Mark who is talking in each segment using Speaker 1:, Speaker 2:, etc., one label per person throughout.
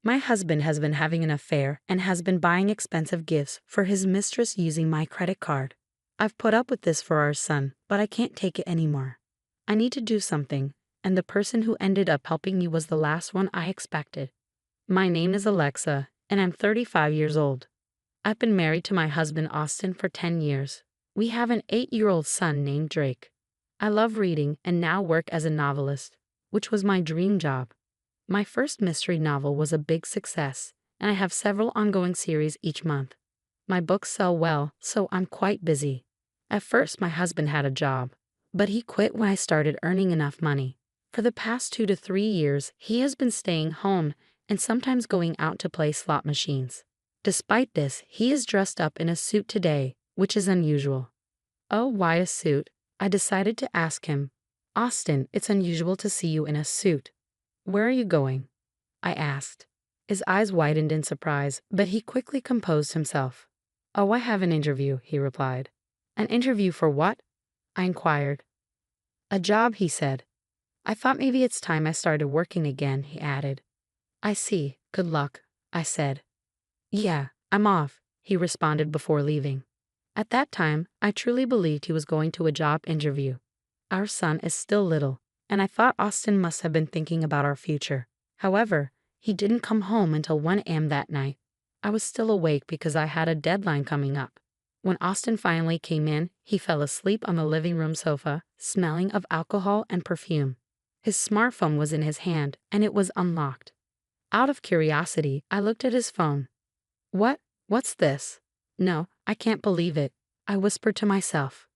Speaker 1: My husband has been having an affair and has been buying expensive gifts for his mistress using my credit card. I've put up with this for our son, but I can't take it anymore. I need to do something, and the person who ended up helping me was the last one I expected. My name is Alexa, and I'm 35 years old. I've been married to my husband Austin for 10 years. We have an 8-year-old son named Drake. I love reading and now work as a novelist, which was my dream job. My first mystery novel was a big success, and I have several ongoing series each month. My books sell well, so I'm quite busy. At first, my husband had a job, but he quit when I started earning enough money. For the past 2 to 3 years, he has been staying home and sometimes going out to play slot machines. Despite this, he is dressed up in a suit today, which is unusual. Oh, why a suit? I decided to ask him. Austin, it's unusual to see you in a suit. Where are you going? I asked. His eyes widened in surprise, but he quickly composed himself. Oh, I have an interview, he replied. An interview for what? I inquired. A job, he said. I thought maybe it's time I started working again, he added. I see. Good luck, I said. Yeah, I'm off, he responded before leaving. At that time, I truly believed he was going to a job interview. Our son is still little, and I thought Austin must have been thinking about our future. However, he didn't come home until 1 a.m. that night. I was still awake because I had a deadline coming up. When Austin finally came in, he fell asleep on the living room sofa, smelling of alcohol and perfume. His smartphone was in his hand, and it was unlocked. Out of curiosity, I looked at his phone. What's this? No, I can't believe it, I whispered to myself.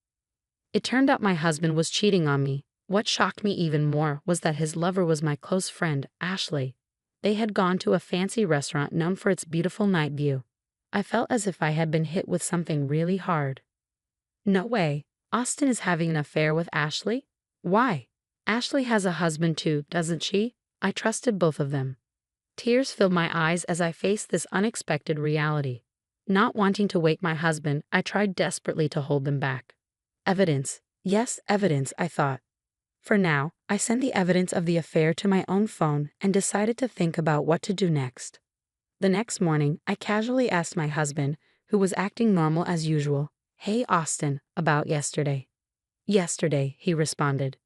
Speaker 1: It turned out my husband was cheating on me. What shocked me even more was that his lover was my close friend, Ashley. They had gone to a fancy restaurant known for its beautiful night view. I felt as if I had been hit with something really hard. No way, Austin is having an affair with Ashley? Why? Ashley has a husband too, doesn't she? I trusted both of them. Tears filled my eyes as I faced this unexpected reality. Not wanting to wake my husband, I tried desperately to hold them back. Evidence. Yes, evidence, I thought. For now, I sent the evidence of the affair to my own phone and decided to think about what to do next. The next morning, I casually asked my husband, who was acting normal as usual, "Hey, Austin, about yesterday." "Yesterday," he responded.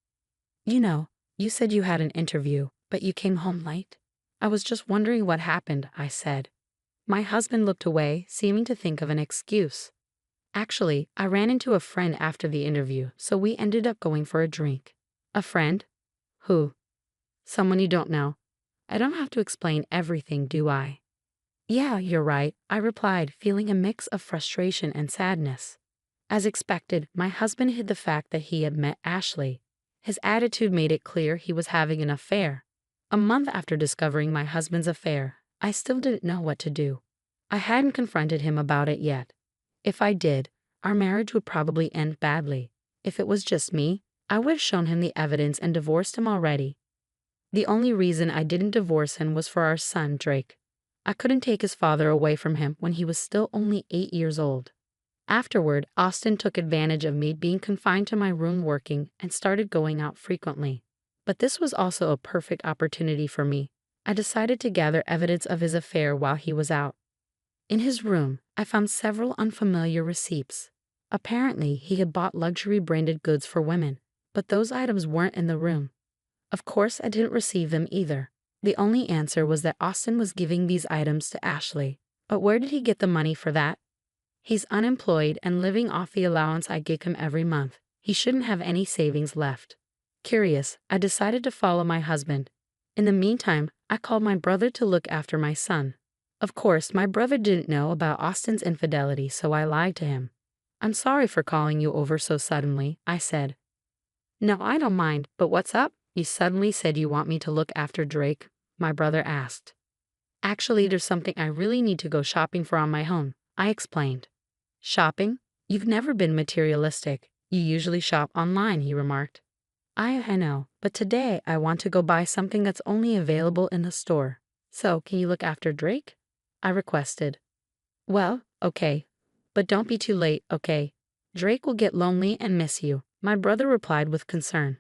Speaker 1: You said you had an interview, but you came home late. I was just wondering what happened, I said. My husband looked away, seeming to think of an excuse. Actually, I ran into a friend after the interview, so we ended up going for a drink. A friend? Who? Someone you don't know. I don't have to explain everything, do I? Yeah, you're right, I replied, feeling a mix of frustration and sadness. As expected, my husband hid the fact that he had met Ashley. His attitude made it clear he was having an affair. A month after discovering my husband's affair, I still didn't know what to do. I hadn't confronted him about it yet. If I did, our marriage would probably end badly. If it was just me, I would have shown him the evidence and divorced him already. The only reason I didn't divorce him was for our son, Drake. I couldn't take his father away from him when he was still only 8 years old. Afterward, Austin took advantage of me being confined to my room working and started going out frequently. But this was also a perfect opportunity for me. I decided to gather evidence of his affair while he was out. In his room, I found several unfamiliar receipts. Apparently, he had bought luxury branded goods for women, but those items weren't in the room. Of course, I didn't receive them either. The only answer was that Austin was giving these items to Ashley. But where did he get the money for that? He's unemployed and living off the allowance I give him every month. He shouldn't have any savings left. Curious, I decided to follow my husband. In the meantime, I called my brother to look after my son. Of course, my brother didn't know about Austin's infidelity, so I lied to him. I'm sorry for calling you over so suddenly, I said. No, I don't mind, but what's up? You suddenly said you want me to look after Drake, my brother asked. Actually, there's something I really need to go shopping for on my own, I explained. Shopping? You've never been materialistic. You usually shop online, he remarked. I know, but today I want to go buy something that's only available in the store. So, can you look after Drake? I requested. Well, okay. But don't be too late, okay? Drake will get lonely and miss you, my brother replied with concern.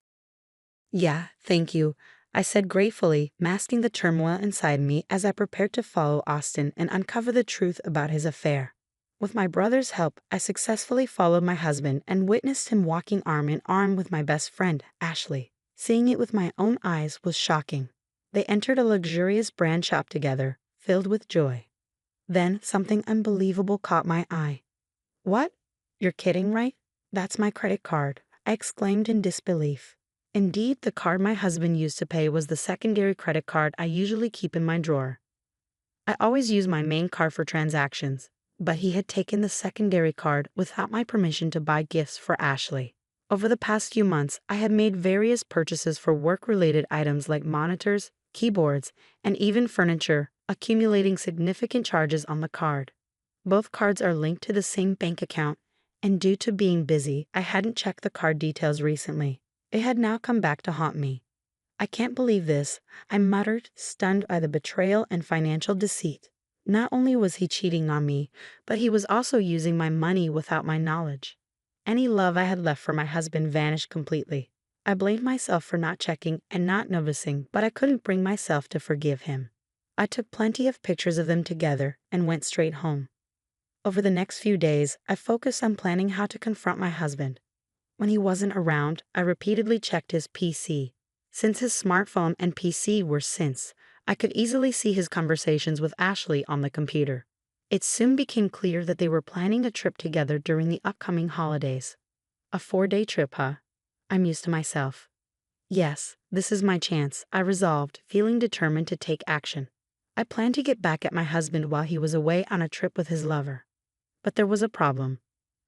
Speaker 1: Yeah, thank you. I said gratefully, masking the turmoil inside me as I prepared to follow Austin and uncover the truth about his affair. With my brother's help, I successfully followed my husband and witnessed him walking arm in arm with my best friend, Ashley. Seeing it with my own eyes was shocking. They entered a luxurious brand shop together, filled with joy. Then something unbelievable caught my eye. "What? You're kidding, right? That's my credit card," I exclaimed in disbelief. Indeed, the card my husband used to pay was the secondary credit card I usually keep in my drawer. I always use my main card for transactions, but he had taken the secondary card without my permission to buy gifts for Ashley. Over the past few months, I had made various purchases for work-related items like monitors, keyboards, and even furniture, accumulating significant charges on the card. Both cards are linked to the same bank account, and due to being busy, I hadn't checked the card details recently. It had now come back to haunt me. "I can't believe this," I muttered, stunned by the betrayal and financial deceit. Not only was he cheating on me, but he was also using my money without my knowledge. Any love I had left for my husband vanished completely. I blamed myself for not checking and not noticing, but I couldn't bring myself to forgive him. I took plenty of pictures of them together and went straight home. Over the next few days, I focused on planning how to confront my husband. When he wasn't around, I repeatedly checked his PC. Since his smartphone and PC were synced, I could easily see his conversations with Ashley on the computer. It soon became clear that they were planning a trip together during the upcoming holidays. A 4-day trip, huh? I mused to myself. Yes, this is my chance, I resolved, feeling determined to take action. I planned to get back at my husband while he was away on a trip with his lover. But there was a problem.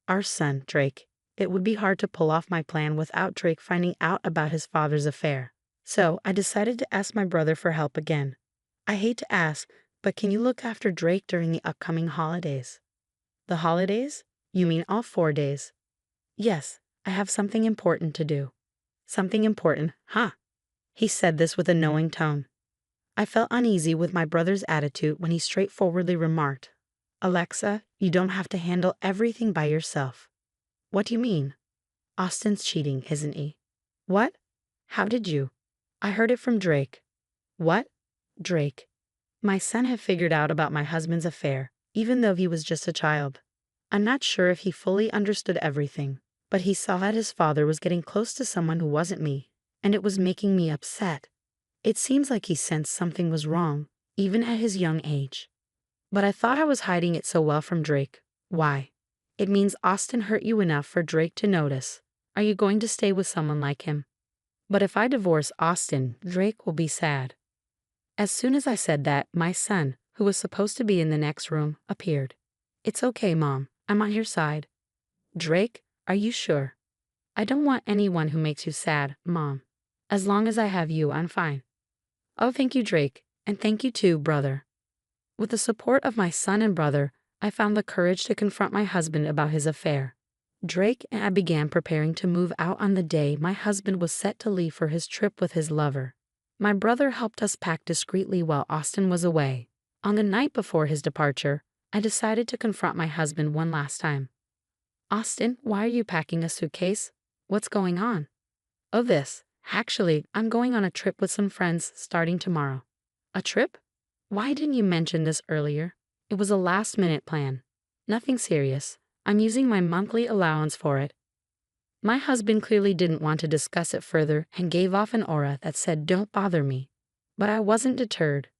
Speaker 1: Our son, Drake. It would be hard to pull off my plan without Drake finding out about his father's affair. So I decided to ask my brother for help again. "I hate to ask, but can you look after Drake during the upcoming holidays?" "The holidays? You mean all 4 days?" "Yes, I have something important to do." "Something important, huh?" He said this with a knowing tone. I felt uneasy with my brother's attitude when he straightforwardly remarked, "Alexa, you don't have to handle everything by yourself." "What do you mean?" "Austin's cheating, isn't he?" "What? How did you?" "I heard it from Drake." "What?" "Drake. My son had figured out about my husband's affair, even though he was just a child. I'm not sure if he fully understood everything, but he saw that his father was getting close to someone who wasn't me, and it was making me upset. It seems like he sensed something was wrong, even at his young age. But I thought I was hiding it so well from Drake. Why? It means Austin hurt you enough for Drake to notice. Are you going to stay with someone like him? But if I divorce Austin, Drake will be sad." As soon as I said that, my son, who was supposed to be in the next room, appeared. "It's okay, Mom. I'm on your side." "Drake, are you sure?" "I don't want anyone who makes you sad, Mom. As long as I have you, I'm fine." "Oh, thank you, Drake. And thank you too, brother." With the support of my son and brother, I found the courage to confront my husband about his affair. Drake and I began preparing to move out on the day my husband was set to leave for his trip with his lover. My brother helped us pack discreetly while Austin was away. On the night before his departure, I decided to confront my husband one last time. "Austin, why are you packing a suitcase? What's going on?" "Oh, this. Actually, I'm going on a trip with some friends starting tomorrow." "A trip? Why didn't you mention this earlier?" "It was a last-minute plan. Nothing serious. I'm using my monthly allowance for it." My husband clearly didn't want to discuss it further and gave off an aura that said, "Don't bother me." But I wasn't deterred.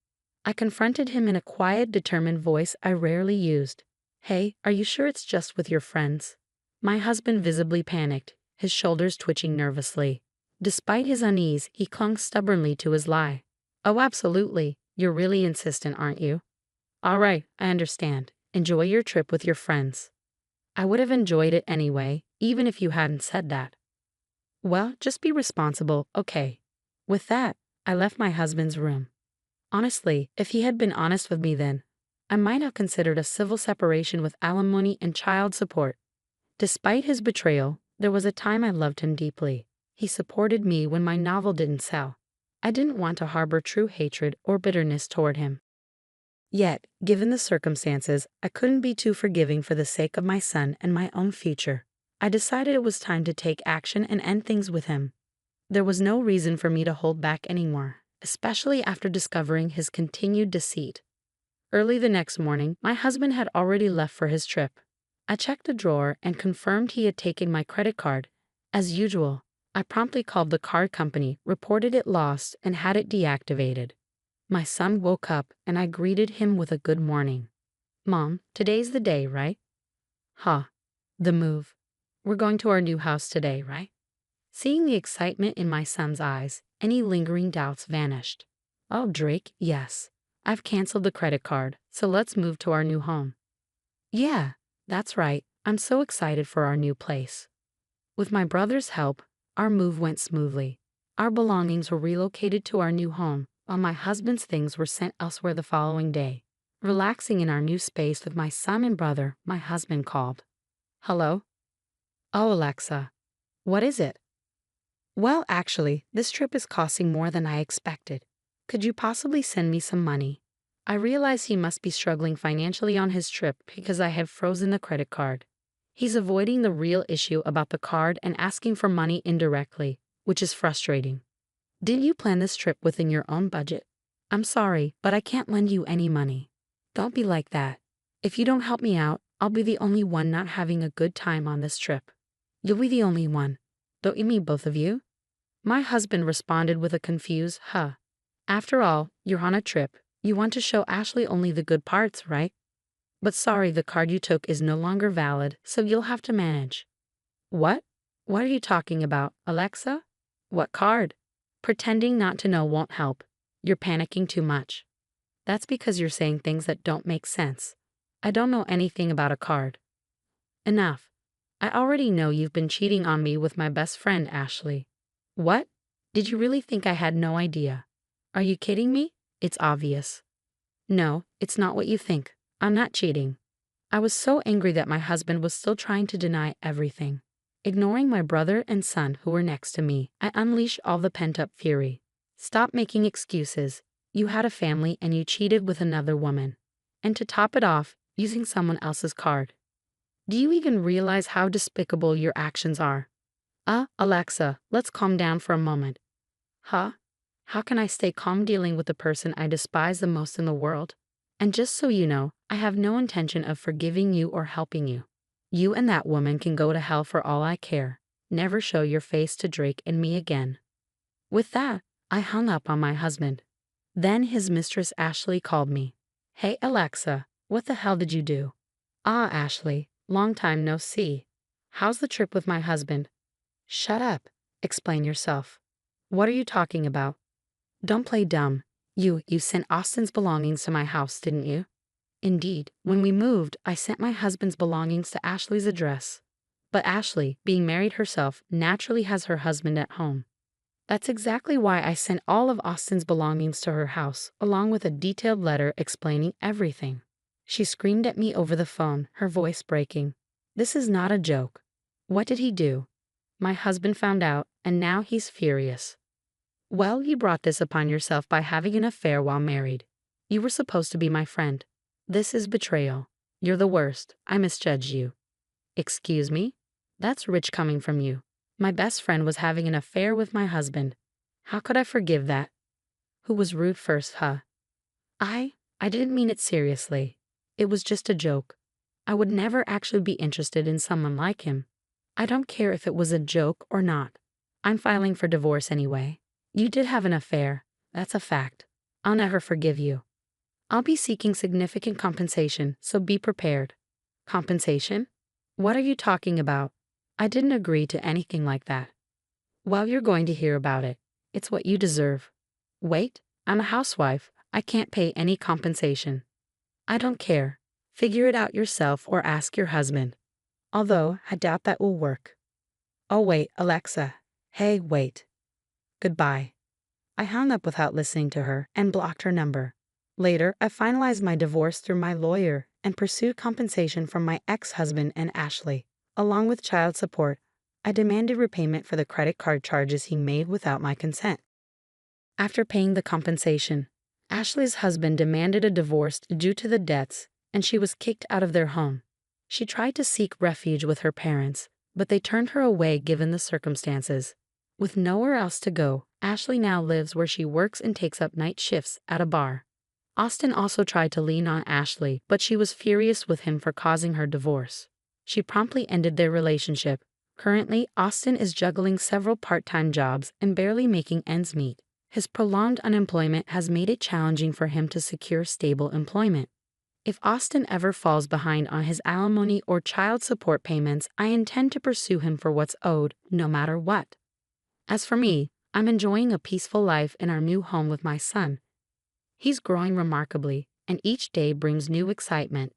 Speaker 1: I confronted him in a quiet, determined voice I rarely used. "Hey, are you sure it's just with your friends?" My husband visibly panicked, his shoulders twitching nervously. Despite his unease, he clung stubbornly to his lie. "Oh, absolutely. You're really insistent, aren't you?" "All right, I understand. Enjoy your trip with your friends." I would have enjoyed it anyway, even if you hadn't said that. "Well, just be responsible, okay?" With that, I left my husband's room. Honestly, if he had been honest with me then, I might have considered a civil separation with alimony and child support. Despite his betrayal, there was a time I loved him deeply. He supported me when my novel didn't sell. I didn't want to harbor true hatred or bitterness toward him. Yet, given the circumstances, I couldn't be too forgiving for the sake of my son and my own future. I decided it was time to take action and end things with him. There was no reason for me to hold back anymore, especially after discovering his continued deceit. Early the next morning, my husband had already left for his trip. I checked a drawer and confirmed he had taken my credit card. As usual, I promptly called the card company, reported it lost, and had it deactivated. My son woke up and I greeted him with a good morning. Mom, today's the day, right? Huh. The move. We're going to our new house today, right? Seeing the excitement in my son's eyes, any lingering doubts vanished. Oh, Drake, yes. I've canceled the credit card, so let's move to our new home. Yeah, that's right. I'm so excited for our new place. With my brother's help, our move went smoothly. Our belongings were relocated to our new home, while my husband's things were sent elsewhere the following day. Relaxing in our new space with my son and brother, my husband called. Hello? Oh, Alexa. What is it? Well, actually, this trip is costing more than I expected. Could you possibly send me some money? I realize he must be struggling financially on his trip because I have frozen the credit card. He's avoiding the real issue about the card and asking for money indirectly, which is frustrating. Didn't you plan this trip within your own budget? I'm sorry, but I can't lend you any money. Don't be like that. If you don't help me out, I'll be the only one not having a good time on this trip. You'll be the only one. Don't you mean both of you? My husband responded with a confused, huh. After all, you're on a trip. You want to show Ashley only the good parts, right? But sorry, the card you took is no longer valid, so you'll have to manage. What? What are you talking about, Alexa? What card? Pretending not to know won't help. You're panicking too much. That's because you're saying things that don't make sense. I don't know anything about a card. Enough. I already know you've been cheating on me with my best friend, Ashley. What? Did you really think I had no idea? Are you kidding me? It's obvious. No, it's not what you think. I'm not cheating. I was so angry that my husband was still trying to deny everything. Ignoring my brother and son who were next to me, I unleashed all the pent-up fury. Stop making excuses. You had a family and you cheated with another woman. And to top it off, using someone else's card. Do you even realize how despicable your actions are? Alexa, let's calm down for a moment. Huh? How can I stay calm dealing with the person I despise the most in the world? And just so you know, I have no intention of forgiving you or helping you. You and that woman can go to hell for all I care. Never show your face to Drake and me again. With that, I hung up on my husband. Then his mistress Ashley called me. Hey Alexa, what the hell did you do? Ashley, long time no see. How's the trip with my husband? Shut up. Explain yourself. What are you talking about? Don't play dumb. You sent Austin's belongings to my house, didn't you? Indeed, when we moved, I sent my husband's belongings to Ashley's address. But Ashley, being married herself, naturally has her husband at home. That's exactly why I sent all of Austin's belongings to her house, along with a detailed letter explaining everything. She screamed at me over the phone, her voice breaking. This is not a joke. What did he do? My husband found out, and now he's furious. Well, you brought this upon yourself by having an affair while married. You were supposed to be my friend. This is betrayal. You're the worst. I misjudged you. Excuse me? That's rich coming from you. My best friend was having an affair with my husband. How could I forgive that? Who was rude first, huh? I didn't mean it seriously. It was just a joke. I would never actually be interested in someone like him. I don't care if it was a joke or not. I'm filing for divorce anyway. You did have an affair. That's a fact. I'll never forgive you. I'll be seeking significant compensation, so be prepared. Compensation? What are you talking about? I didn't agree to anything like that. Well, you're going to hear about it. It's what you deserve. Wait, I'm a housewife. I can't pay any compensation. I don't care. Figure it out yourself or ask your husband. Although, I doubt that will work. Oh wait, Alexa. Hey, wait. Goodbye. I hung up without listening to her and blocked her number. Later, I finalized my divorce through my lawyer and pursued compensation from my ex-husband and Ashley. Along with child support, I demanded repayment for the credit card charges he made without my consent. After paying the compensation, Ashley's husband demanded a divorce due to the debts, and she was kicked out of their home. She tried to seek refuge with her parents, but they turned her away given the circumstances. With nowhere else to go, Ashley now lives where she works and takes up night shifts at a bar. Austin also tried to lean on Ashley, but she was furious with him for causing her divorce. She promptly ended their relationship. Currently, Austin is juggling several part-time jobs and barely making ends meet. His prolonged unemployment has made it challenging for him to secure stable employment. If Austin ever falls behind on his alimony or child support payments, I intend to pursue him for what's owed, no matter what. As for me, I'm enjoying a peaceful life in our new home with my son. He's growing remarkably, and each day brings new excitement.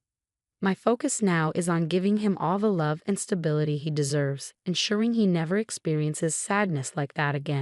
Speaker 1: My focus now is on giving him all the love and stability he deserves, ensuring he never experiences sadness like that again.